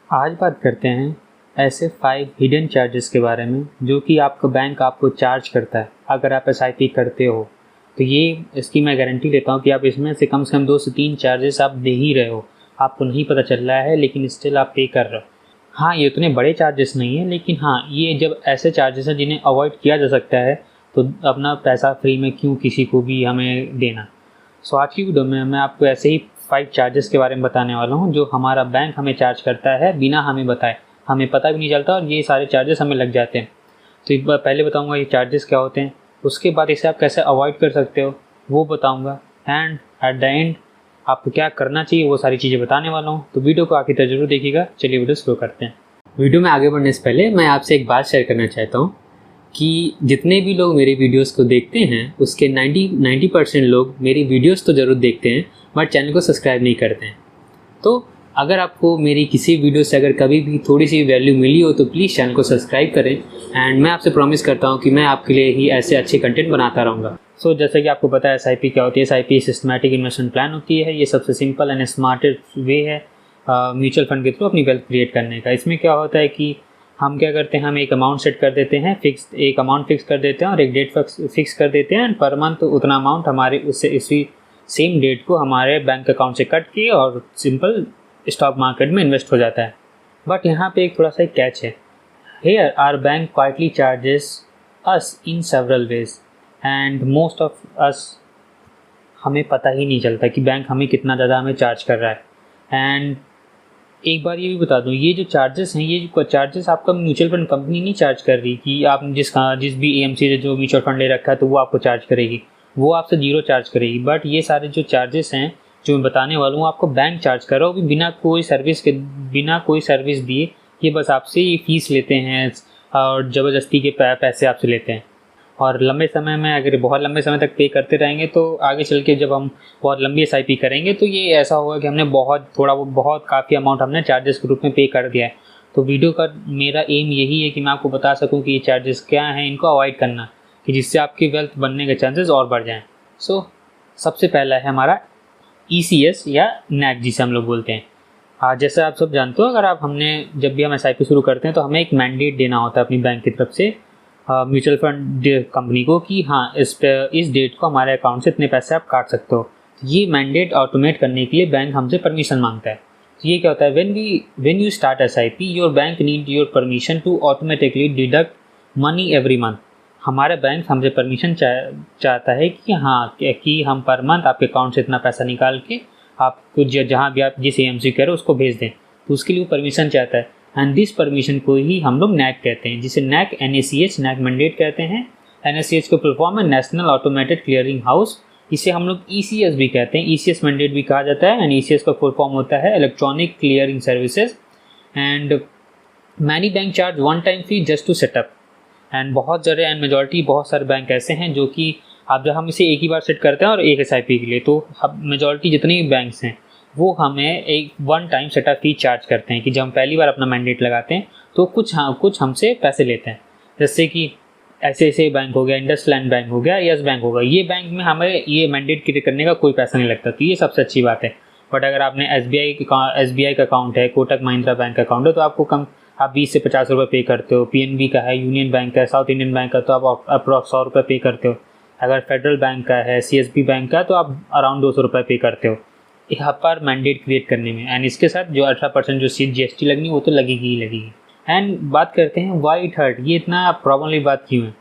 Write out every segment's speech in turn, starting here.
आज बात करते हैं ऐसे 5 हिडन चार्जेस के बारे में जो कि आपका बैंक आपको चार्ज करता है अगर आप एसआईपी करते हो। तो ये इसकी मैं गारंटी लेता हूँ कि आप इसमें से कम 2 से 3 चार्जेस आप दे ही रहे हो। आपको नहीं पता चल रहा है लेकिन स्टिल आप पे कर रहे हो। हाँ, ये उतने बड़े चार्जेस नहीं है, लेकिन हाँ, ये जब ऐसे चार्जेस हैं जिन्हें अवॉइड किया जा सकता है तो अपना पैसा फ्री में क्यों किसी को भी हमें देना। सो आज की वीडियो में मैं आपको ऐसे ही 5 चार्जेस के बारे में बताने वाला हूँ जो हमारा बैंक हमें चार्ज करता है बिना हमें बताए। हमें पता भी नहीं चलता और ये सारे चार्जेस हमें लग जाते हैं। तो एक बार पहले बताऊँगा ये चार्जेस क्या होते हैं, उसके बाद इसे आप कैसे अवॉइड कर सकते हो वो बताऊँगा, एंड एट द एंड आपको क्या करना चाहिए वो सारी चीज़ें बताने वाला हूँ। तो वीडियो को आखिर तक जरूर देखिएगा। चलिए वीडियो शुरू करते हैं। वीडियो में आगे बढ़ने से पहले मैं आपसे एक बात शेयर करना चाहता हूँ कि जितने भी लोग मेरे वीडियोस को देखते हैं उसके 90% लोग मेरी वीडियोस तो ज़रूर देखते हैं बट चैनल को सब्सक्राइब नहीं करते हैं। तो अगर आपको मेरी किसी वीडियो से अगर कभी भी थोड़ी सी वैल्यू मिली हो तो प्लीज़ चैनल को सब्सक्राइब करें, एंड मैं आपसे प्रॉमिस करता हूँ कि मैं आपके लिए ही ऐसे अच्छे कंटेंट बनाता रहूँगा। सो जैसे कि आपको पता है एसआईपी क्या होती है। एसआईपी सिस्टमैटिक इन्वेस्टमेंट प्लान होती है। ये सबसे सिंपल एंड स्मार्टेस्ट वे है म्यूचुअल फंड के थ्रू अपनी वेल्थ क्रिएट करने का। इसमें क्या होता है कि हम क्या करते हैं, हम एक अमाउंट सेट कर देते हैं, एक अमाउंट फिक्स कर देते हैं और एक डेट फिक्स कर देते हैं, एंड पर मंथ उतना अमाउंट हमारे उससे इसी सेम डेट को हमारे बैंक अकाउंट से कट के और सिंपल स्टॉक मार्केट में इन्वेस्ट हो जाता है। बट यहाँ पे एक थोड़ा सा कैच है। Here are bank quietly charges us in several ways and most of us हमें पता ही नहीं चलता कि बैंक हमें कितना ज़्यादा हमें चार्ज कर रहा है। एंड एक बार ये भी बता दूं, ये जो चार्जेस हैं, ये जो चार्जेस आपका म्यूचुअल फंड कंपनी नहीं चार्ज कर रही कि आप जिस भी एएमसी से जो म्यूचुअल फंड ले रखा है तो वो आपको चार्ज करेगी, वो आपसे 0 चार्ज करेगी। बट ये सारे जो चार्जेस हैं जो मैं बताने वाला हूँ आपको बैंक चार्ज कर रहा हो, बिना कोई सर्विस दिए। ये बस आपसे ये फीस लेते हैं और ज़बरदस्ती के पैसे आपसे लेते हैं। और लंबे समय में अगर बहुत लंबे समय तक पे करते रहेंगे तो आगे चल के जब हम बहुत लंबी एसआईपी करेंगे तो ये ऐसा होगा कि हमने बहुत काफ़ी अमाउंट हमने चार्जेस के रूप में पे कर दिया है। तो वीडियो का मेरा एम यही है कि मैं आपको बता सकूं कि ये चार्जेस क्या हैं, इनको अवॉइड करना, कि जिससे आपकी वेल्थ बनने के चांसेस और बढ़ जाएँ। सो सबसे पहला है हमारा ECS या नैक जिसे हम लोग बोलते हैं। जैसे आप सब जानते हो, जब भी हम एसआईपी शुरू करते हैं तो हमें एक मैंडेट देना होता है अपनी बैंक की तरफ से म्यूचुअल फंड कंपनी को कि हाँ इस डेट को हमारे अकाउंट से इतने पैसे आप काट सकते हो। ये मैंडेट ऑटोमेट करने के लिए बैंक हमसे परमिशन मांगता है। तो ये क्या होता है, when you start SIP your bank need your permission to automatically deduct money every month. हमारा बैंक हमसे परमिशन चाहता है कि हम पर मंथ आपके अकाउंट से इतना पैसा निकाल के आपको जहाँ भी आप जिस एएमसी करो उसको भेज दें। तो उसके लिए वो परमिशन चाहता है, एंड दिस परमिशन को ही हम लोग नैक कहते हैं, जिसे NACH नैक मैंडेट कहते हैं। NACH को फुल फॉर्म है नेशनल ऑटोमेटेड क्लियरिंग हाउस। इसे हम लोग ECS भी कहते हैं, ECS मैंडेट भी कहा जाता है। एंड ECS का फुल फॉर्म होता है electronic clearing services. And many bank charge one time fee just to set up. And बहुत सारे बैंक ऐसे हैं जो कि हम इसे एक ही बार सेट करते हैं और एक एसआईपी के लिए। तो मेजॉरिटी जितने भी बैंक्स हैं वो हमें एक one time setup fee charge करते हैं कि जब हम पहली बार अपना मैंडेट लगाते हैं तो कुछ हमसे पैसे लेते हैं। जैसे कि ऐसे बैंक हो गया, इंडसलैंड बैंक हो गया, यस बैंक होगा, ये बैंक में हमें ये मैंडेट क्रिएट करने का कोई पैसा नहीं लगता। तो ये सबसे अच्छी बात है। बट अगर आपने SBI का अकाउंट है, कोटक महिंद्रा बैंक का अकाउंट है तो आप 20 से 50 रुपये पे करते हो। PNB का है, यूनियन बैंक का है, साउथ इंडियन बैंक का तो आप अप्रॉक्स 100 रुपये पे करते हो। अगर फेडरल बैंक का है, CSB बैंक का तो आप अराउंड 200 रुपये पे करते हो यहाँ पर मैंडेट क्रिएट करने में। एंड इसके साथ जो 18% जो GST लगनी वो तो लगेगी ही लगेगी। एंड बात करते हैं वाई इट हर्ट, ये इतना प्रॉब्लम वाली बात क्यों है।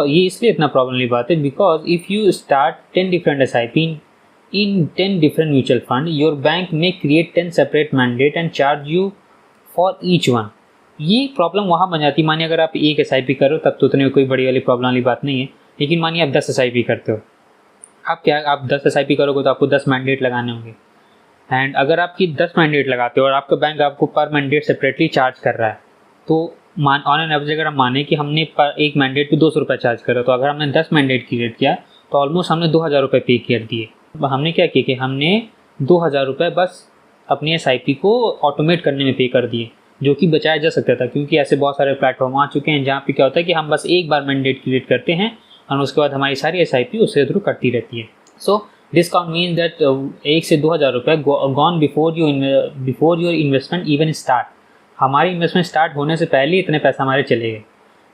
ये इसलिए इतना प्रॉब्लम वाली बात है because if you start 10 different SIP in 10 different mutual fund, your bank may create 10 separate mandate and charge you for each one। ये प्रॉब्लम वहाँ बन जाती है। मानिए अगर आप एक SIP करो तब तो उतनी कोई बड़ी वाली प्रॉब्लम वाली बात नहीं है, लेकिन मानिए आप 10 SIP करते हो, आप 10 SIP करोगे तो आपको 10 मैंडेट लगाने होंगे। एंड अगर आपकी 10 मैंडेट लगाते हो और आपका बैंक आपको पर मैंडेट सेपरेटली चार्ज कर रहा है तो ऑन एन एवरेज अगर हम माने कि हमने पर एक मैंडेट पे 200 रुपये चार्ज करा, तो अगर हमने 10 मैंडेट क्रिएट किया तो ऑलमोस्ट हमने 2000 रुपये पे कर दिए। हमने क्या किया कि हमने 2000 रुपये बस अपनी SIP को ऑटोमेट करने में पे कर दिए, जो कि बचाया जा सकता था क्योंकि ऐसे बहुत सारे प्लेटफॉर्म आ चुके हैं जहाँ पे क्या होता है कि हम बस एक बार मैंडेट क्रिएट करते हैं और उसके बाद हमारी सारी SIP उससे थ्रू कटती रहती है। सो डिस्काउंट मीन दैट 1 से 2000 रुपये gone before your investment even start. हमारी इन्वेस्टमेंट स्टार्ट होने से पहले इतने पैसे हमारे चले गए।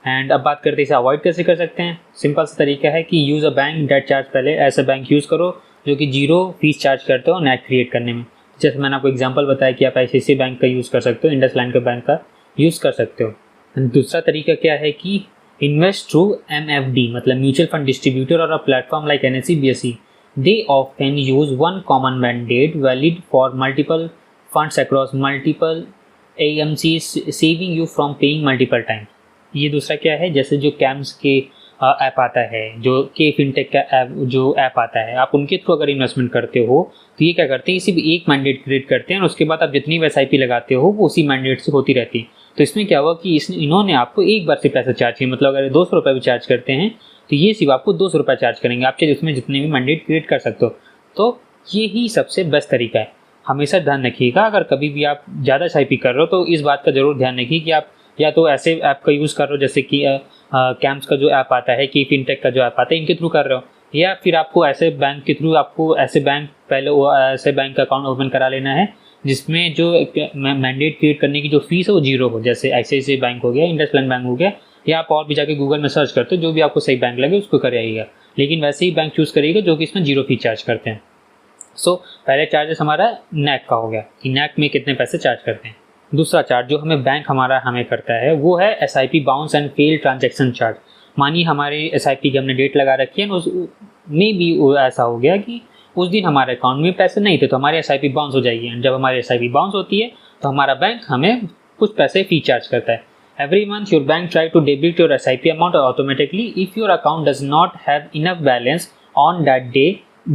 एंड अब बात करते हैं इसे अवॉइड कैसे कर सकते हैं। सिंपल सा तरीका है कि use a bank debt charge, पहले ऐसा बैंक यूज़ करो जो कि 0 फीस चार्ज करते हो नेट क्रिएट करने में। जैसे मैंने आपको एग्जांपल बताया कि आप ICICI बैंक का यूज़ कर सकते हो, इंडसलैंड के बैंक का यूज़ कर सकते हो। दूसरा तरीका क्या है कि इन्वेस्ट थ्रू MFD, मतलब म्यूचुअल फंड डिस्ट्रीब्यूटर और a platform like NSE BSE। They often use one common mandate valid for multiple funds across multiple AMCs, saving you from paying multiple time. ये दूसरा क्या है, जैसे जो कैम्स के app आता है, जो के फिनटेक का ऐप जो ऐप आता है, आप उनके थ्रू अगर इन्वेस्टमेंट करते हो तो ये क्या करते हैं, सिर्फ एक मैंडेट क्रिएट करते हैं और उसके बाद आप जितनी भी SIP लगाते हो वो उसी मैंडेट से होती रहती है। तो इसमें क्या हुआ कि इन्होंने आपको एक बार से पैसा चार्ज किया, मतलब अगर 200 रुपये भी चार्ज करते हैं तो ये सिर्फ आपको 200 रुपये चार्ज करेंगे, आप चाहे उसमें जितने भी मैंडेट क्रिएट कर सकते हो। तो ये ही सबसे बेस्ट तरीका है। हमेशा ध्यान रखिएगा, अगर कभी भी आप ज़्यादा SIP कर रहे हो तो इस बात का ज़रूर ध्यान रखिए कि आप या तो ऐसे ऐप का यूज़ कर रहे हो जैसे कि कैम्स का जो ऐप आता है, की फिनटेक का जो ऐप आता है, इनके थ्रू कर रहे हो, या फिर आपको ऐसे बैंक के थ्रू आपको ऐसे बैंक पहले वो ऐसे बैंक का अकाउंट ओपन करा लेना है जिसमें जो मैंडेट क्रिएट करने की जो फीस है वो 0 हो, जैसे ICICI बैंक हो गया, इंडसलैंड बैंक हो गया, या आप और भी जाके गूगल में सर्च करते हो, जो भी आपको सही बैंक लगे उसको करिएगा, लेकिन वैसे ही बैंक चूज़ करिएगा जो कि इसमें 0 फीस चार्ज करते हैं। सो पहले चार्जेस हमारा NAC का हो गया कि NAC में कितने पैसे चार्ज करते हैं। दूसरा चार्ज जो हमें बैंक हमें करता है वो है SIP bounce and fail transaction charge. मानिए हमारे SIP की हमने डेट लगा रखी है, उसमें भी ऐसा हो गया कि उस दिन हमारे अकाउंट में पैसे नहीं थे तो हमारी SIP बाउंस हो जाएगी, एंड जब हमारी SIP बाउंस होती है तो हमारा बैंक हमें कुछ पैसे फी चार्ज करता है। Every month your bank try to debit your SIP amount automatically. If your account does not have enough balance on that day,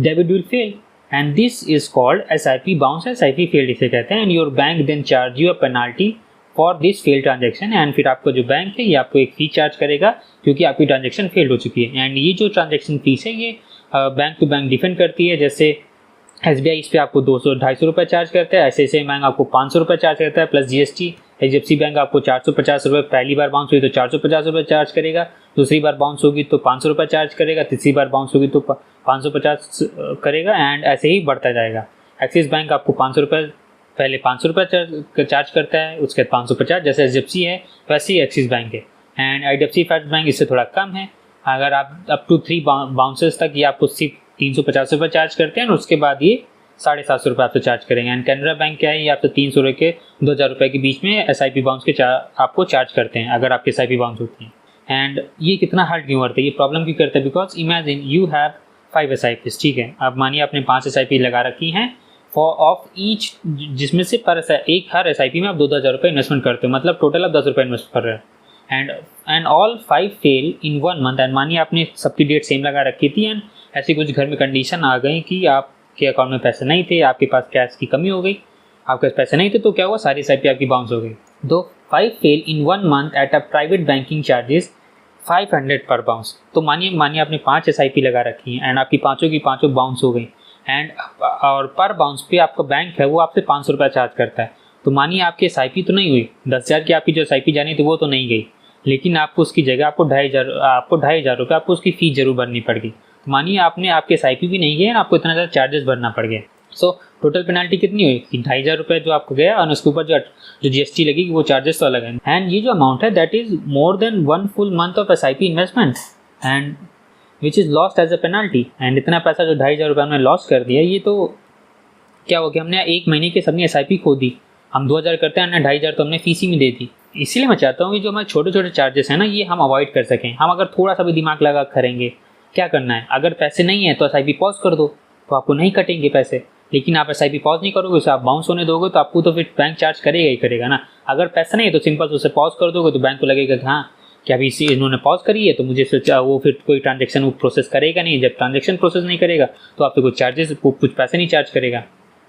debit will fail. And this is called SIP bounce, SIP failed इसे कहते हैं। And your bank then charge you a penalty for this failed transaction. And फिर आपको जो bank है ये आपको एक फी चार्ज करेगा क्योंकि आपकी ट्रांजेक्शन फेल हो चुकी है। एंड ये जो ट्रांजेक्शन फीस है ये बैंक टू बैंक डिफेंड करती है। जैसे SBI इस पर आपको 200-250 रुपये चार्ज करता है, ICICI बैंक आपको 500 रुपये चार्ज करता है प्लस GST। HDFC बैंक आपको 450 रुपये, पहली बार बाउंस हुई तो 450 रुपये चार्ज करेगा, दूसरी बार बाउंस होगी तो 500 रुपये चार्ज करेगा, तीसरी बार बाउंस होगी तो 550 करेगा, एंड ऐसे ही बढ़ता जाएगा। एक्सिस बैंक आपको 500 रुपये, पहले 500 रुपये चार्ज करता है, उसके बाद 550, जैसे HDFC है वैसे ही एक्सिस बैंक है। एंड IDFC फर्स्ट बैंक इससे थोड़ा कम है, अगर आप अप टू 3 बाउंसेस तक ये आपको सिर्फ 350 रुपये चार्ज करते हैं और उसके बाद ये 750 रुपये आपसे चार्ज करेंगे। एंड कैनरा बैंक क्या है, ये आपसे 300 रुपये के 2000 रुपये के बीच में SIP बाउंस के आपको चार्ज करते हैं अगर आपकी SIP बाउंस होती है। एंड ये कितना हार्ड क्यों करता है, ये प्रॉब्लम क्यों करता है, because imagine you have 5 SIPs, ठीक है। अब मानिए आपने 5 SIP लगा रखी हैं फॉर ऑफ ईच, जिसमें से हर SIP में आप 2000 रुपये इन्वेस्टमेंट करते हो, मतलब टोटल आप 10 रुपये इन्वेस्ट कर रहे हो। And all 5 fail in 1 month. And मानिए आपने सबकी डेट सेम लगा रखी थी एंड ऐसी कुछ घर में कंडीशन आ गई कि आपके अकाउंट में पैसे नहीं थे, आपके पास कैश की कमी हो गई, आपके पास पैसे नहीं थे, तो क्या हुआ, सारी SIP आपकी बाउंस हो गई। दो 5 fail in 1 month at a private banking charges 500 पर बाउंस। तो मानिए आपने 5 SIP लगा रखी हैं एंड आपकी पाँचों की पाँचों बाउंस हो गई, एंड और पर बाउंस पे आपका बैंक है वो आपसे 500 रुपये चार्ज करता है। तो मानिए आपकी SIP तो नहीं हुई, 10,000 की आपकी जो SIP जानी थी वो तो नहीं गई, लेकिन आपको उसकी जगह आपको 2,500 रुपये आपको उसकी फ़ीस जरूर भरनी पड़ गई। मानिए आपके SIP भी नहीं गए और आपको इतना ज़्यादा चार्जेस भरना पड़ गया। सो टोटल पेनल्टी कितनी हुई कि 2,500 रुपये जो आपको गया, और उसके ऊपर जो GST लगेगी वो चार्जेस तो अलग है। एंड ये जो अमाउंट है that is more than 1 full month of SIP investment and which is lost as a penalty. And इतना पैसा जो 2,500 रुपये हमने लॉस कर दिया, ये तो क्या हो गया, हमने 1 महीने की सबने SIP खो दी। हम 2,000 करते हैं, 2,500 तो हमने फीस ही में दे दी। इसीलिए मैं चाहता हूँ कि जो हमारे छोटे छोटे चार्जेस हैं ना, ये हम अवॉइड कर सकें। हम अगर थोड़ा सा भी दिमाग लगा करेंगे, क्या करना है, अगर पैसे नहीं है तो SIP पॉज कर दो, तो आपको नहीं कटेंगे पैसे। लेकिन आप SIP पॉज नहीं करोगे, उसे आप बाउंस होने दोगे तो आपको तो फिर बैंक चार्ज करेगा ही करेगा ना। अगर पैसा नहीं है तो सिंपल उसे पॉज कर दोगे तो बैंक को लगेगा कि हाँ कि अभी इन्होंने पॉज करी है तो मुझे वो फिर कोई ट्रांजेक्शन वो प्रोसेस करेगा नहीं। जब ट्रांजेक्शन प्रोसेस नहीं करेगा तो आपको कुछ चार्जेस कुछ पैसे नहीं चार्ज करेगा।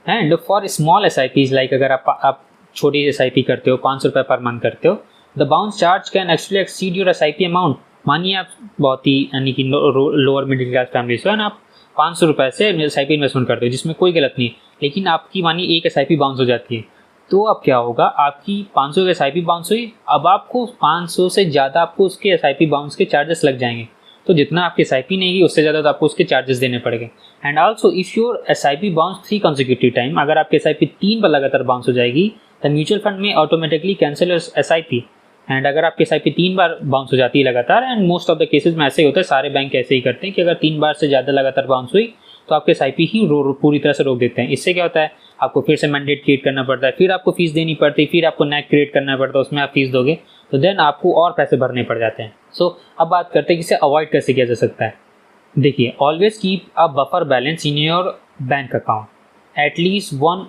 And for small SIPs like अगर आप छोटी SIP करते हो, 500 रुपये पर मंथ करते हो, the bounce charge can actually exceed your SIP amount. मानिए आप बहुत ही यानी कि लोअर मिडिल क्लास फैमिली से ना, आप 500 रुपये से SIP इन्वेस्टमेंट करते हो जिसमें कोई गलत नहीं, लेकिन आपकी मानिए एक SIP बाउंस हो जाती है, तो अब क्या होगा, आपकी 500 की SIP बाउंस हुई, अब आपको 500 से ज़्यादा आपको उसके SIP बाउंस के चार्जेस लग जाएंगे। तो जितना आपकी SIP नहीं गई उससे ज़्यादा तो आपको उसके चार्जेस देने पड़ेंगे। And also if your SIP bounce 3 consecutive time, अगर आपकी SIP 3 बार लगातार बाउंस हो जाएगी, द म्यूचुअल फंड में ऑटोमेटिकली कैंसिल SIP। एंड अगर आपकी SIP 3 बार बाउंस हो जाती है लगातार, and most of the cases में ऐसे ही होता है, सारे बैंक ऐसे ही करते हैं कि अगर 3 बार से ज़्यादा लगातार बाउंस हुई तो आपके SIP ही पूरी तरह से रोक देते हैं। इससे क्या होता है, आपको फिर से मैंडेट क्रिएट करना पड़ता है, फिर आपको फीस देनी पड़ती है, फिर आपको NAC क्रिएट करना पड़ता है, उसमें आप फीस दोगे तो देन आपको और पैसे भरने पड़ जाते हैं। सो अब बात करते हैं कि इसे अवॉइड कैसे किया जा सकता है। देखिए, always keep a buffer balance in your bank account, at least 1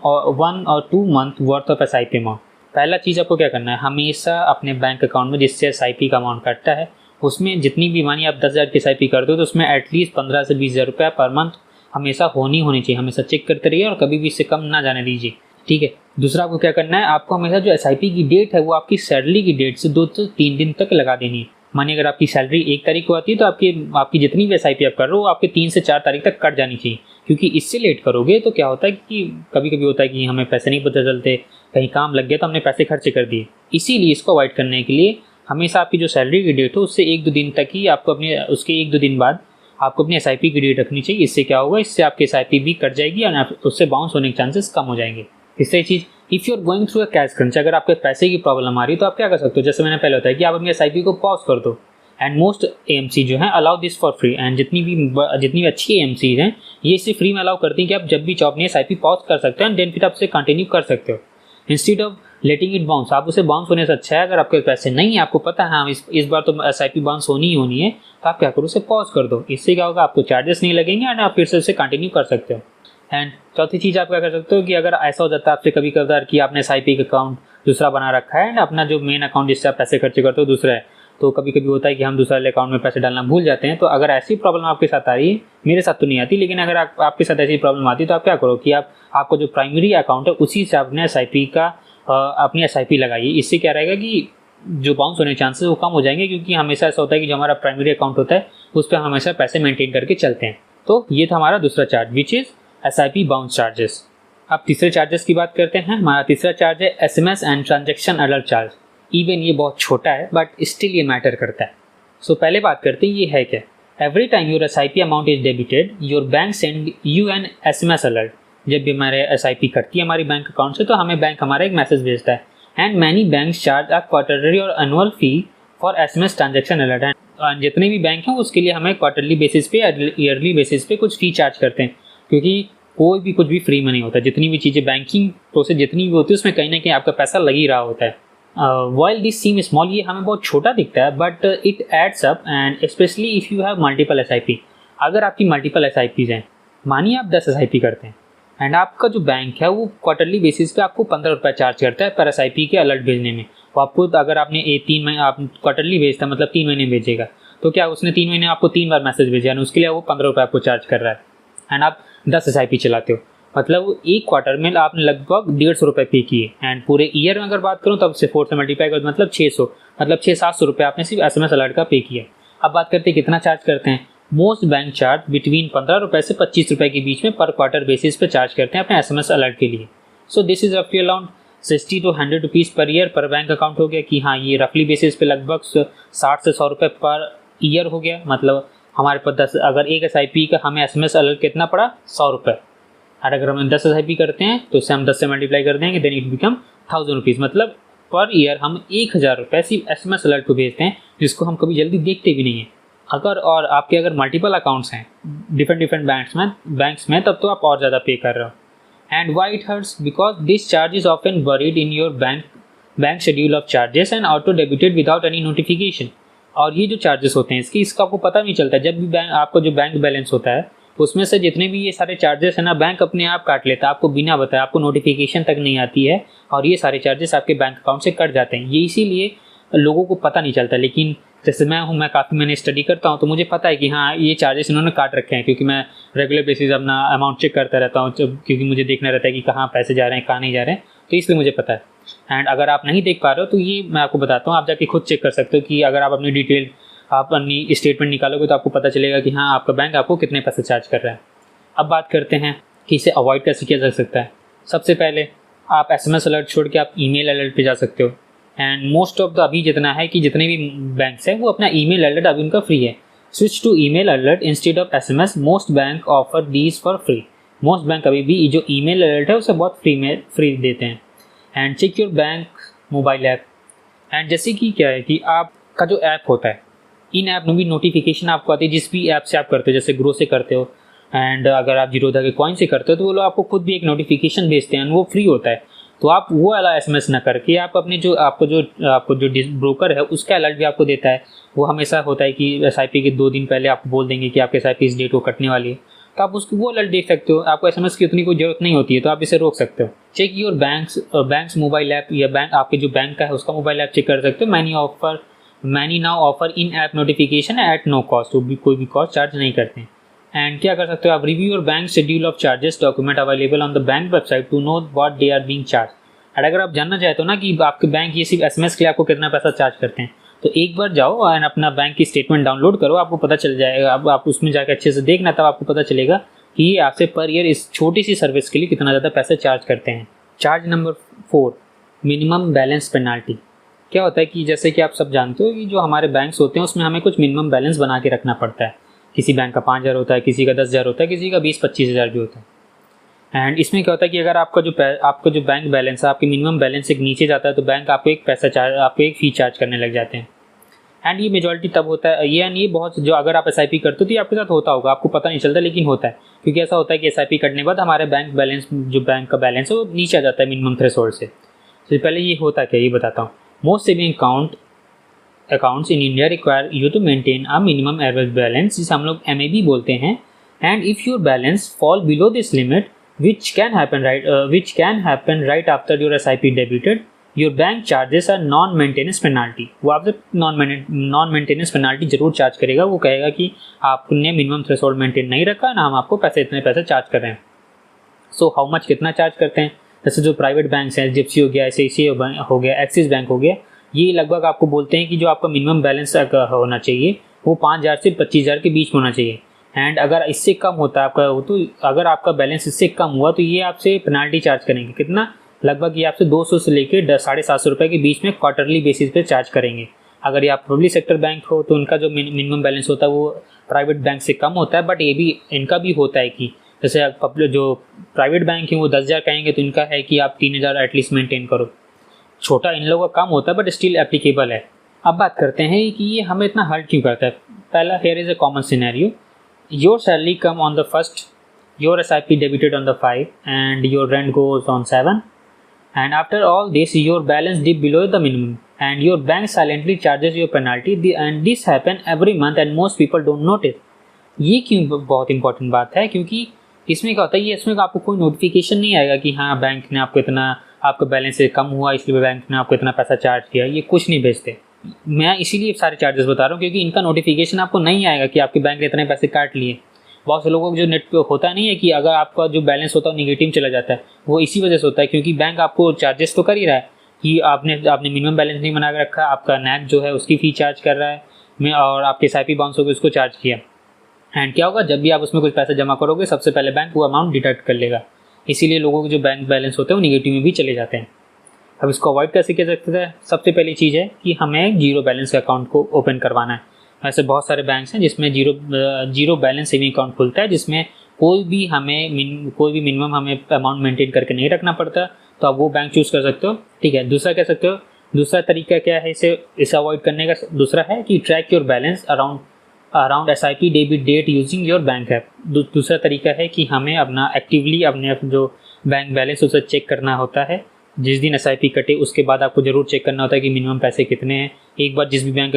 or 2 month worth of SIP amount. पहला चीज़ आपको क्या करना है, हमेशा अपने बैंक अकाउंट में जिससे SIP का अमाउंट कटता है उसमें जितनी भी मानी आप 10,000 की SIP कर दो तो उसमें एटलीस्ट 15 से 20,000 रुपये पर मंथ हमेशा होनी चाहिए। हमेशा चेक करते रहिए और कभी भी इससे कम ना जाने दीजिए, ठीक है। दूसरा आपको क्या करना है, आपको हमेशा जो SIP की डेट है वो आपकी सैलरी की डेट से 2 से 3 दिन तक लगा देनी है। मानिए अगर आपकी सैलरी 1 तारीख को आती है तो आपकी जितनी भी SIP आप कर रहे हो वो आपके 3 से 4 तारीख तक कट जानी चाहिए, क्योंकि इससे लेट करोगे तो क्या होता है कि कभी कभी होता है कि हमें पैसे नहीं पता चलते, कहीं काम लग गया तो हमने पैसे खर्चे कर दिए। इसीलिए इसको अवॉइड करने के लिए हमेशा आपकी जो सैलरी की डेट हो उससे 1-2 दिन तक ही आपको उसके 1-2 दिन बाद आपको अपनी SIP की डेट रखनी चाहिए। इससे क्या होगा, इससे आपकी SIP भी कट जाएगी और उससे बाउंस होने के चांसेस कम हो जाएंगे। तीसरी चीज़, if you are going through a cash crunch, अगर आपके पैसे की प्रॉब्लम आ रही है तो आप क्या कर सकते हो, जैसे मैंने पहले बताया कि आप अपनी SIP को पॉज कर दो। एंड मोस्ट AMC जो है allow this for free, and जितनी भी अच्छी AMC हैं ये इसे फ्री में अलाउ करती हैं कि आप जब भी चाहो अपनी SIP पॉज कर सकते हैं, देन फिर आप उसे कंटिन्यू कर सकते हो instead of letting it bounce. आप उसे बाउंस होने से अच्छा है, अगर आपके पैसे नहीं है, आपको पता है हाँ इस बार तो SIP बाउंस होनी ही होनी है, तो आप क्या करो, उसे पॉज कर दो। इससे क्या होगा, आपको चार्जेस नहीं लगेंगे एंड आप फिर से उसे कंटिन्यू कर सकते हो। एंड चौथी चीज़ आप क्या कर सकते हो कि अगर ऐसा हो जाता है आपसे कभी कभार कि आपने SIP का अकाउंट दूसरा बना रखा है एंड अपना जो मेन अकाउंट जिससे आप पैसे खर्चे करते हो दूसरा है, तो कभी कभी होता है कि हम दूसरे अकाउंट में पैसे डालना भूल जाते हैं। तो अगर ऐसी प्रॉब्लम आपके साथ आ रही है, मेरे साथ तो नहीं आती, लेकिन अगर आपके साथ ऐसी प्रॉब्लम आती है तो आप क्या करो कि आपको जो प्राइमरी अकाउंट है उसी से आपने अपनी SIP लगाइए। इससे क्या रहेगा कि जो बाउंस होने के चांसेस वो कम हो जाएंगे, क्योंकि हमेशा ऐसा होता है कि जो हमारा प्राइमरी अकाउंट होता है उस पर हम हमेशा पैसे मेंटेन करके चलते हैं। तो ये था हमारा दूसरा charge which is SIP bounce charges. अब तीसरे चार्जेस की बात करते हैं। हमारा तीसरा चार्ज है SMS and transaction alert charge. Even ये बहुत छोटा है बट स्टिल ये मैटर करता है। सो पहले बात करते हैं ये है क्या। Every time your SIP amount is debited your bank send you an SMS alert. जब भी हमारे SIP कटती है हमारी बैंक अकाउंट से तो हमें बैंक हमारा एक मैसेज भेजता है। And many bank charge a quarterly और annual fee for SMS transaction alert. And जितने भी बैंक हैं उसके लिए हमें क्वार्टरली बेसिस पे ईयरली बेसिस पे कुछ फ़ी चार्ज करते हैं, क्योंकि कोई भी कुछ भी फ्री में नहीं होता। जितनी भी चीज़ें बैंकिंग प्रोसेस जितनी भी होती है उसमें कहीं ना कहीं आपका पैसा लग ही रहा होता है। वाइल दिस सीम स्मॉल, ये हमें बहुत छोटा दिखता है but it adds up, and specially if you have multiple SIP। अगर आपकी मल्टीपल SIPs हैं, मानिए आप 10 SIP करते हैं एंड आपका जो बैंक है वो क्वार्टरली बेसिस पे आपको 15 रुपये चार्ज करता है पर SIP के अलर्ट भेजने में। तो आपको अगर आपने 3 महीने आप क्वार्टरली भेजता मतलब 3 महीने भेजेगा, तो क्या उसने 3 महीने आपको 3 बार मैसेज भेजा है, उसके लिए वो 15 रुपये आपको चार्ज कर रहा है। एंड आप 10 SIP चलाते हो, मतलब एक क्वार्टर में आपने लगभग 150 रुपये पे किए। एंड पूरे ईयर में अगर बात करूँ तब से 4 से मल्टीप्लाई कर मतलब 600, मतलब 600-700 रुपये आपने सिर्फ SMS अलर्ट का पे किया। अब बात करते हैं कितना चार्ज करते हैं। मोस्ट बैंक चार्ज बिटवीन 15 रुपये से 25 रुपये के बीच में पर क्वार्टर बेसिस पे चार्ज करते हैं अपने SMS अलर्ट के लिए। सो दिस इज रफली around 60 to 100 rupees per year पर बैंक अकाउंट हो गया कि हाँ ये रफली बेसिस पे लगभग 60 से 100 रुपये पर ईयर हो गया। मतलब हमारे पास 10 अगर एक SIP का हमें SMS अलर्ट कितना पड़ा 100 रुपये, और अगर हम 10 SIP करते हैं तो उससे हम 10 से मल्टीप्लाई कर देंगे देन इट बिकम 1000 रुपीज़। मतलब पर ईयर हम 1000 रुपये सिर्फ SMS अलर्ट को भेजते हैं, जिसको हम कभी जल्दी देखते भी नहीं हैं। अगर आपके मल्टीपल अकाउंट्स हैं डिफरेंट बैंक्स में तब तो आप और ज़्यादा पे कर रहे हो। And why it hurts because this charge is often buried in your bank schedule of charges and auto debited without any notification. और ये जो चार्जेस होते हैं इसका आपको पता नहीं चलता। जब भी आपको जो बैंक बैलेंस होता है उसमें से जितने भी ये सारे चार्जेस हैं ना बैंक अपने आप काट लेता है, आपको बिना बताए, आपको नोटिफिकेशन तक नहीं आती है और ये सारे चार्जेस आपके बैंक अकाउंट से कट जाते हैं। ये इसीलिए लोगों को पता नहीं चलता। लेकिन जैसे मैं काफ़ी मैंने स्टडी करता हूँ तो मुझे पता है कि हाँ ये चार्जेस इन्होंने काट रखे हैं, क्योंकि मैं रेगुलर बेसिस अपना अमाउंट चेक करता रहता हूँ, क्योंकि मुझे देखना रहता है कि कहाँ पैसे जा रहे हैं कहाँ नहीं जा रहे हैं, तो इसलिए मुझे पता है। एंड अगर आप नहीं देख पा रहे हो तो ये मैं आपको बताता हूँ, आप जाके खुद चेक कर सकते हो कि अगर आप अपनी डिटेल आप अपनी स्टेटमेंट निकालोगे तो आपको पता चलेगा कि हाँ आपका बैंक आपको कितने पैसे चार्ज कर रहा है। अब बात करते हैं कि इसे अवॉइड कैसे किया जा सकता है। सबसे पहले आप SMS अलर्ट छोड़ के आप ईमेल अलर्ट पे जा सकते हो। एंड मोस्ट ऑफ द अभी जितना है कि जितने भी बैंक्स हैं वो अपना ईमेल अलर्ट अभी उनका फ्री है। Switch to email alert instead of SMS। Most bank offer these for free. Most bank अभी भी जो ईमेल अलर्ट है उसे बहुत फ्री देते हैं। And check your bank mobile app. And जैसे कि क्या है कि आपका जो ऐप होता है, इन ऐप में भी नोटिफिकेशन आपको आती है जिस भी ऐप से आप करते हो, जैसे ग्रो से करते हो एंड अगर आप जीरोधा के कॉइन से करते हो तो वो लोग आपको खुद भी एक नोटिफिकेशन भेजते हैं, वो फ्री होता है। तो आप वो वाला एसएमएस ना करके आप अपने जो आपको जो ब्रोकर है उसका अलर्ट भी आपको देता है। वो हमेशा होता है कि एसआईपी के 2 दिन पहले आपको बोल देंगे कि आपके एसआईपी इस डेट को कटने वाली है, तो आप उसको वो अलर्ट देख सकते हो। आपको एसएमएस की उतनी कोई जरूरत नहीं होती है, तो आप इसे रोक सकते हो। Check your banks mobile app, या बैंक आपके जो बैंक का है उसका मोबाइल ऐप चेक कर सकते हो। Many now offer in app notification at no cost, वो भी कोई भी कॉस्ट चार्ज नहीं करते हैं। एंड क्या कर सकते हो आप, review your bank schedule of charges document available on the bank website to know what they are being charge. और अगर आप जानना चाहते हो ना कि आपके बैंक ये सिर्फ एसएमएस के लिए आपको कितना पैसा चार्ज करते हैं, तो एक बार जाओ एंड अपना बैंक की स्टेटमेंट डाउनलोड करो, आपको पता चल जाएगा। अब आप उसमें जाकर अच्छे से देखना, तब आपको पता चलेगा कि ये आपसे पर ईयर इस छोटी सी सर्विस के लिए कितना ज़्यादा पैसा चार्ज करते हैं। Charge number 4, minimum balance penalty. क्या होता है कि जैसे कि आप सब जानते हो कि जो हमारे बैंक्स होते हैं उसमें हमें कुछ मिनिमम बैलेंस बना के रखना पड़ता है। किसी बैंक का 5,000 होता है, किसी का 10,000 होता है, किसी का 20-25 हज़ार भी होता है। एंड इसमें क्या होता है कि अगर आपका जो बैंक बैलेंस है, आपके मिनिमम बैलेंस से नीचे जाता है तो बैंक आपको एक फ़ी चार्ज करने लग जाते हैं। एंड ये मेजॉरिटी तब होता है, ये बहुत जो अगर आप एसआईपी करते हो तो ये आपके साथ होता होगा, आपको पता नहीं चलता लेकिन होता है। क्योंकि ऐसा होता है कि एसआईपी करने के बाद हमारे बैंक बैलेंस, जो बैंक का बैलेंस है वो नीचे आ जाता है मिनिमम थ्रेशोल्ड से। तो पहले ये होता क्या, ये बताता हूँ। Most saving accounts in India require you to maintain a minimum average balance, जिसे हम लोग MAB बोलते हैं। And if your balance fall below this limit which can happen right after your SIP debited, your bank charges a non-maintenance penalty। वो आपसे non maintenance penalty जरूर charge करेगा। वो कहेगा कि आपने मिनिमम थ्रेशोल्ड मेंटेन नहीं रखा ना, हम आपको इतने पैसे चार्ज कर रहे हैं। सो हाउ मच, कितना चार्ज करते हैं? जैसे जो प्राइवेट बैंक्स हैं, जिप्सी हो गया, ICICI हो गया, एक्सिस बैंक हो गया, ये लगभग आपको बोलते हैं कि जो आपका मिनिमम बैलेंस होना चाहिए वो 5,000 से 25,000 के बीच में होना चाहिए। एंड अगर इससे कम होता है आपका, तो अगर आपका बैलेंस इससे कम हुआ तो ये आपसे पेनाल्टी चार्ज करेंगे। कितना? लगभग ये आपसे 200 से लेकर 750 रुपये के बीच में क्वार्टरली बेसिस पे चार्ज करेंगे। अगर ये आप पब्लिक सेक्टर बैंक हो तो उनका जो मिनिमम बैलेंस होता है वो प्राइवेट बैंक से कम होता है। बट ये भी इनका भी होता है कि जैसे जो प्राइवेट बैंक है वो 10,000 कहेंगे तो इनका है कि आप 3,000 एटलीस्ट मेंटेन करो। छोटा इन लोगों का कम होता है बट स्टिल एप्लीकेबल है। अब बात करते हैं कि ये हमें इतना हर्ट क्यों करता है। पहला, here is a common scenario. Your salary come on the 1st, your SIP debited on the 5, and your rent goes on 7. And after all this, your balance dip below the minimum, and your bank silently charges your penalty. And this happen every month, and most people don't notice. ये क्यों बहुत important बात है, क्योंकि इसमें क्या होता है, ये इसमें आपको कोई नोटिफिकेशन नहीं आएगा कि हाँ बैंक ने आपको इतना, आपका बैलेंस से कम हुआ इसलिए बैंक ने आपको इतना पैसा चार्ज किया। ये कुछ नहीं भेजते। मैं इसीलिए सारे चार्जेस बता रहा हूँ क्योंकि इनका नोटिफिकेशन आपको नहीं आएगा कि आपके बैंक ने इतने पैसे काट लिए। बहुत से लोगों को जो नेट पे होता नहीं है कि अगर आपका जो बैलेंस होता है नेगेटिव चला जाता है, वो इसी वजह से होता है क्योंकि बैंक आपको चार्जेस तो कर ही रहा है कि आपने मिनिमम बैलेंस नहीं बना के रखा, आपका नैक जो है उसकी फ़ी चार्ज कर रहा है और आपके SIP बाउंस हो गए उसको चार्ज किया। एंड क्या होगा, जब भी आप उसमें कुछ पैसा जमा करोगे सबसे पहले बैंक वो अमाउंट डिडक्ट कर लेगा। इसीलिए लोगों के जो बैंक बैलेंस होते हैं वो निगेटिव में भी चले जाते हैं। अब इसको अवॉइड कैसे किया जा सकता है? सबसे पहली चीज़ है कि हमें जीरो बैलेंस के अकाउंट को ओपन करवाना है। ऐसे बहुत सारे बैंक्स हैं जिसमें जीरो बैलेंस सेविंग अकाउंट खुलता है, जिसमें कोई भी मिनिमम हमें अमाउंट मेंटेन करके नहीं रखना पड़ता। तो आप वो बैंक चूज़ कर सकते हो। ठीक है, दूसरा कह सकते हो, दूसरा तरीका क्या है इसे अवॉइड करने का? दूसरा है कि track your balance around SIP debit date using your bank app. दूसरा तरीका है कि हमें अपना एक्टिवली अपने जो बैंक बैलेंस उसे चेक करना होता है। जिस दिन SIP कटे उसके बाद आपको जरूर चेक करना होता है कि मिनिमम पैसे कितने हैं। एक बार जिस भी बैंक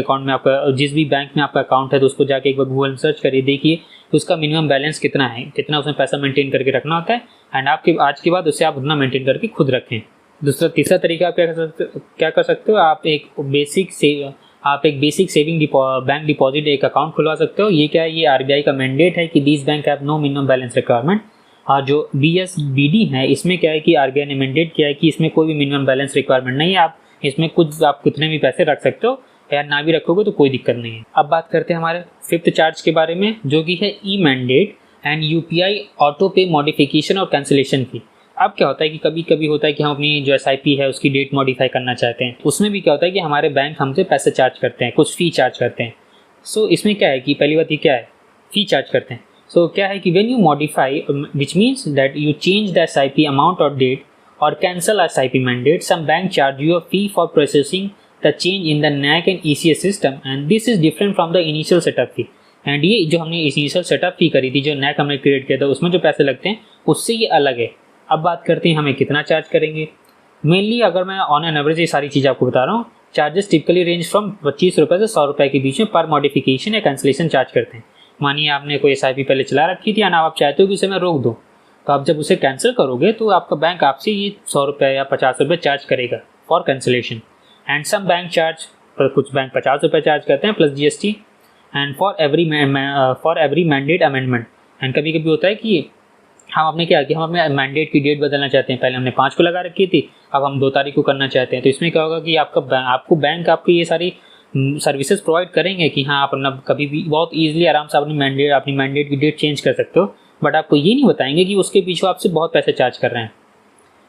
में आपका अकाउंट है तो उसको जाके एक बार गूगल सर्च करिए, देखिए कि उसका मिनिमम बैलेंस कितना है, कितना उसमें पैसा मेंटेन करके रखना होता है। एंड आपके आज के बाद उसे आप उतना मेंटेन करके खुद रखें। तीसरा तरीका आप क्या कर सकते हो, आप एक बेसिक सेविंग बैंक डिपॉजिट एक अकाउंट खुलवा सकते हो। ये क्या है, ये RBI का मैंडेट है कि these bank have no minimum balance requirement. और जो BSBD है इसमें क्या है कि RBI ने मैंडेट किया है कि इसमें कोई भी मिनिमम बैलेंस रिक्वायरमेंट नहीं है। आप इसमें आप कितने भी पैसे रख सकते हो, या ना भी रखोगे तो कोई दिक्कत नहीं है। अब बात करते हैं हमारे 5th चार्ज के बारे में, जो कि है ई-मैंडेट एंड UPI ऑटो पे मॉडिफिकेशन और कैंसिलेशन की। अब क्या होता है कि कभी कभी होता है कि हम अपनी जो SIP है उसकी डेट मॉडिफाई करना चाहते हैं। उसमें भी क्या होता है कि हमारे बैंक हमसे पैसे चार्ज करते हैं, कुछ फ़ी चार्ज करते हैं। सो इसमें क्या है कि पहली बात ये क्या है, फ़ी चार्ज करते हैं। सो क्या है कि when you modify which means that you change the SIP amount और date or cancel SIP mandate, some bank charge you a fee for processing the change in the NAC and ECS system, and this is different from the initial setup fee. And ये जो हमने initial setup फी करी थी, जो NAC हमने create किया था, उसमें जो पैसे लगते हैं उससे ये अलग है। अब बात करते हैं हमें कितना चार्ज करेंगे। मेनली अगर मैं ऑन एन एवरेज ये सारी चीज़ आपको बता रहा हूँ, चार्जेस टिपिकली रेंज फ्रॉम 25 रुपये से 100 रुपये के बीच में पर मॉडिफिकेशन या कैंसिलेशन चार्ज करते हैं। मानिए आपने कोई SIP पहले चला रखी थी, या ना आप चाहते हो कि उसे मैं रोक दूँ, तो आप जब उसे कैंसिल करोगे तो आपका बैंक आपसे ये 100 रुपये या 50 रुपये चार्ज करेगा for cancellation. And some bank charge, पर कुछ बैंक 50 रुपये चार्ज करते हैं plus GST, and for every mandate amendment. And कभी कभी होता है कि हम अपने क्या कि हम अपने मैंडेट की डेट बदलना चाहते हैं, पहले हमने 5 को लगा रखी थी, अब हम 2 तारीख को करना चाहते हैं। तो इसमें क्या होगा कि आपको बैंक आपकी ये सारी सर्विसेज प्रोवाइड करेंगे कि हाँ आप अपना कभी भी बहुत ईजिली आराम से अपनी मैंडेट की डेट चेंज कर सकते हो, बट आपको ये नहीं बताएंगे कि उसके पीछे आपसे बहुत पैसे चार्ज कर रहे हैं।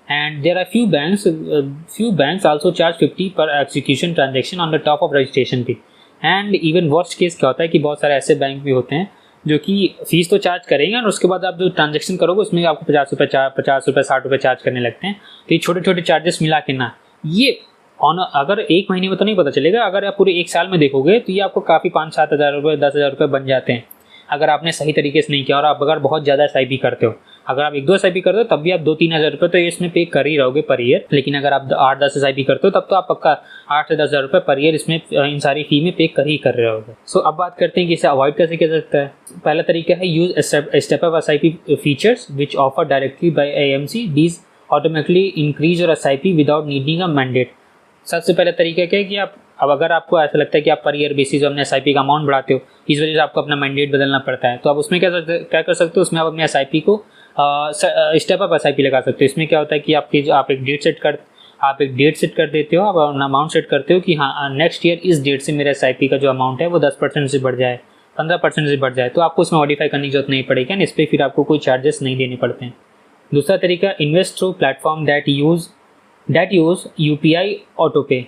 And there are few banks also charge 50 पर execution transaction on the top of registration fee। And even worst case क्या होता है कि बहुत सारे ऐसे बैंक भी होते हैं जो कि फीस तो चार्ज करेंगे और उसके बाद आप जो ट्रांजेक्शन करोगे उसमें आपको 50 रुपये 60 रुपये चार्ज करने लगते हैं। तो ये छोटे छोटे चार्जेस मिला के ना, ये अगर 1 महीने में तो नहीं पता चलेगा, अगर आप पूरे 1 साल में देखोगे तो ये आपको काफ़ी 5-7 हज़ार रुपये 10 हज़ार रुपये बन जाते हैं अगर आपने सही तरीके से नहीं किया। और आप अगर बहुत ज़्यादा SIP करते हो, अगर आप 1-2 SIP करते हो तब भी आप 2-3 हज़ार रुपये तो इसमें पे कर ही रहोगे पर ईयर। लेकिन अगर आप 8-10 SIP करते हो तब तो आप पक्का 8 से 10 हज़ार रुपये पर ईयर इसमें इन सारी फी में पे कर ही कर रहे होगे। सो अब बात करते हैं कि इसे अवॉइड कैसे किया जा सकता है। पहला तरीका है use step up SIP features which offer directly by AMC, these automatically increase your SIP without needing a mandate. सबसे पहला तरीका क्या है कि अब अगर आपको ऐसा लगता है कि आप पर ईयर बेसिस अपने SIP का अमाउंट बढ़ाते हो, इस वजह से आपको अपना मैंडेट बदलना पड़ता है, तो आप उसमें क्या कर सकते हो, उसमें आप अपने SIP को स्टेप अप SIP लगा सकते हो। इसमें क्या होता है कि आप एक डेट सेट कर देते हो, आप अपना अमाउंट सेट करते हो कि हाँ नेक्स्ट ईयर इस डेट से मेरे SIP का जो अमाउंट है वो 10% से बढ़ जाए, 15% से बढ़ जाए, तो आपको उसमें मॉडिफाई करने की जरूरत नहीं पड़ेगी एंड इस पर फिर आपको कोई चार्जेस नहीं देने पड़ते हैं। दूसरा तरीका, invest through platform that use UPI auto pay.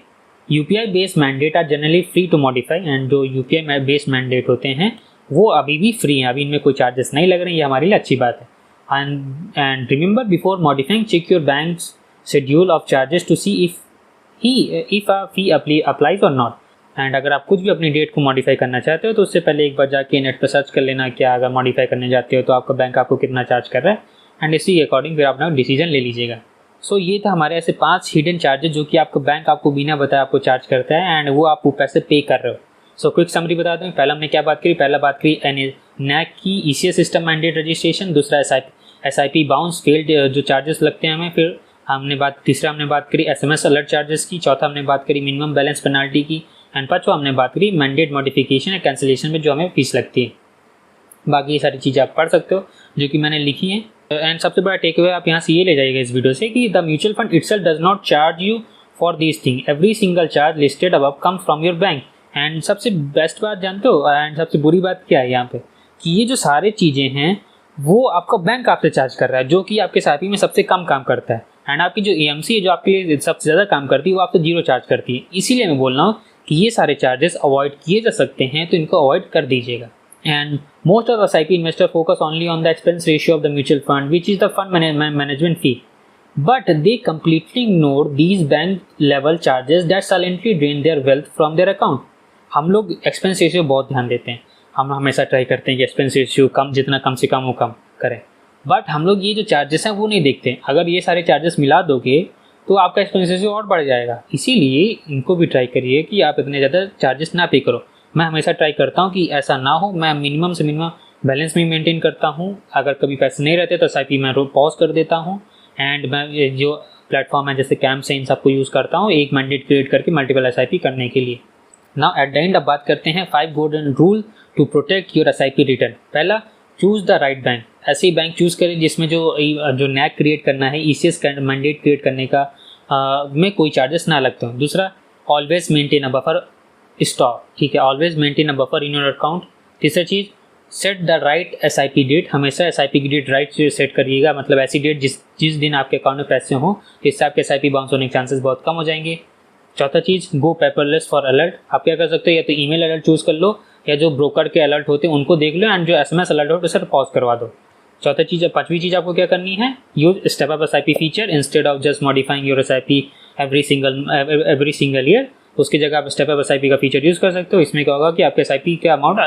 UPI based mandate are generally free to modify, and जो UPI बेस्ड मैंडेट होते हैं वो अभी भी फ्री हैं, अभी इनमें कोई चार्जेस नहीं लग रहे हैं, ये हमारे लिए अच्छी बात है। And remember before modifying check your bank's schedule of charges to see if a fee applies और नॉट। एंड अगर आप कुछ भी अपनी डेट को मॉडिफाई करना चाहते हो तो उससे पहले एक बार जाके नेट पर सर्च कर लेना क्या अगर मॉडिफाई करने जाते हो तो आपका बैंक आपको कितना चार्ज कर रहा है, एंड इसी के अकॉर्डिंग फिर अपना डिसीजन ले लीजिएगा। सो ये था हमारे ऐसे 5 हिडन चार्जेस जो कि आपका बैंक आपको बिना बताए आपको चार्ज करता है एंड वो आप पैसे पे कर रहे हो। सो क्विक समरी बता दूँ, पहला हमने क्या बात करी, पहला बात करी NAC की ECS सिस्टम मैंडेट रजिस्ट्रेशन, दूसरा SIP बाउंस फेल्ड जो चार्जेस लगते हैं हमें, फिर तीसरा हमने बात करी SMS अलर्ट चार्जेस की, चौथा हमने बात करी मिनिमम बैलेंस पेनाल्टी की, एंड पांचवा हमने बात करी मैंडेट मॉडिफिकेशन या कैंसिलेशन में जो हमें फीस लगती है। बाकी ये सारी चीज़ें आप पढ़ सकते हो जो कि मैंने लिखी हैं। एंड सबसे बड़ा टेक अवे आप यहाँ से ये ले जाइएगा इस वीडियो से कि the mutual fund itself does not charge you for this thing, every single charge listed above comes from your bank. And सबसे बेस्ट बात जानते हो एंड सबसे बुरी बात क्या है यहाँ पे कि ये जो सारी चीज़ें हैं वो आपका बैंक आपसे चार्ज कर रहा है, जो कि आपके SIP में सबसे कम काम करता है, एंड आपकी जो AMC है जो आपके लिए सबसे ज़्यादा काम करती है वो आपसे 0 चार्ज करती है। इसीलिए मैं बोल रहा हूँ कि ये सारे चार्जेस अवॉइड किए जा सकते हैं, तो इनको अवॉइड कर दीजिएगा। And most of the SIP investor focus only on the expense ratio of the mutual fund, which is the fund management fee. But they completely ignore these bank level charges that silently drain their wealth from their account. हम लोग expense ratio बहुत ध्यान देते हैं, हम हमेशा try करते हैं कि expense ratio जितना कम से कम वो कम करें, बट हम लोग ये जो चार्जेस हैं वो नहीं देखते। अगर ये सारे चार्जेस मिला दोगे तो आपका expense ratio और बढ़ जाएगा, इसीलिए इनको भी ट्राई करिए कि आप इतने ज़्यादा चार्जेस ना पे करो। मैं हमेशा ट्राई करता हूँ कि ऐसा ना हो, मैं मिनिमम से मिनिमम बैलेंस में मेंटेन करता हूँ। अगर कभी पैसे नहीं रहते तो SIP मैं पॉज कर देता हूँ, एंड मैं जो प्लेटफॉर्म है जैसे कैम्प से इन सबको यूज़ करता हूँ एक मैंडेट क्रिएट करके मल्टीपल SIP करने के लिए। नाउ एट द एंड अब बात करते हैं 5 golden rule to protect your SIP return. पहला, चूज़ द राइट बैंक। ऐसे ही बैंक चूज़ करें जिसमें जो NAC क्रिएट करना है, ECS मैंडेट क्रिएट करने का में कोई चार्जेस ना लगते हो। दूसरा, always maintain a buffer stock, ठीक है, always maintain a buffer in your account. तीसरा चीज़, set the right SIP date. हमेशा SIP की डेट राइट सेट करिएगा, मतलब ऐसी डेट जिस दिन आपके अकाउंट में पैसे हों, इससे आपके SIP बाउंस होने के चांसेस बहुत कम हो जाएंगे। चौथा चीज़, गो पेपरलेस फॉर अलर्ट। आप क्या कर सकते हो, या तो ईमेल अलर्ट चूज़ कर लो या जो ब्रोकर के अलर्ट होते हैं उनको देख लो, एंड जो SMS अलर्ट हो तो सर पॉज करवा दो। चौथा चीज़, पांचवी चीज़ आपको क्या करनी है, use step up SIP feature instead of just modifying your SIP every single year. उसकी जगह आप स्टेप अप SIP का फीचर यूज़ कर सकते हो। इसमें क्या होगा कि आपके SIP का अमाउंट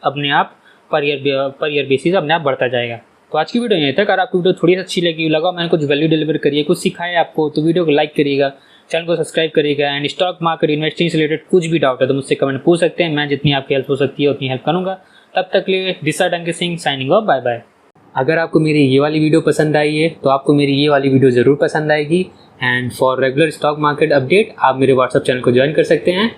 अपने आप पर ईयर बेसिस अपने आप बढ़ता जाएगा। तो आज की वीडियो यहीं तक। अगर आपको वीडियो थोड़ी अच्छी लगा मैंने कुछ वैल्यू डिलीवर करी है, कुछ सिखाया आपको, तो वीडियो को लाइक करिएगा, चैनल को सब्सक्राइब करिएगा। एंड स्टॉक मार्केट इन्वेस्टिंग से रिलेटेड कुछ भी डाउट है तो मुझसे कमेंट पूछ सकते हैं। मैं जितनी आपकी हेल्प हो सकती है उतनी हेल्प करूँगा। तब तक के लिए this is Ankit Singh signing off, bye bye. अगर आपको मेरी ये वाली वीडियो पसंद आई है तो आपको मेरी ये वाली वीडियो ज़रूर पसंद आएगी। And for regular stock market update आप मेरे व्हाट्सअप चैनल को ज्वाइन कर सकते हैं।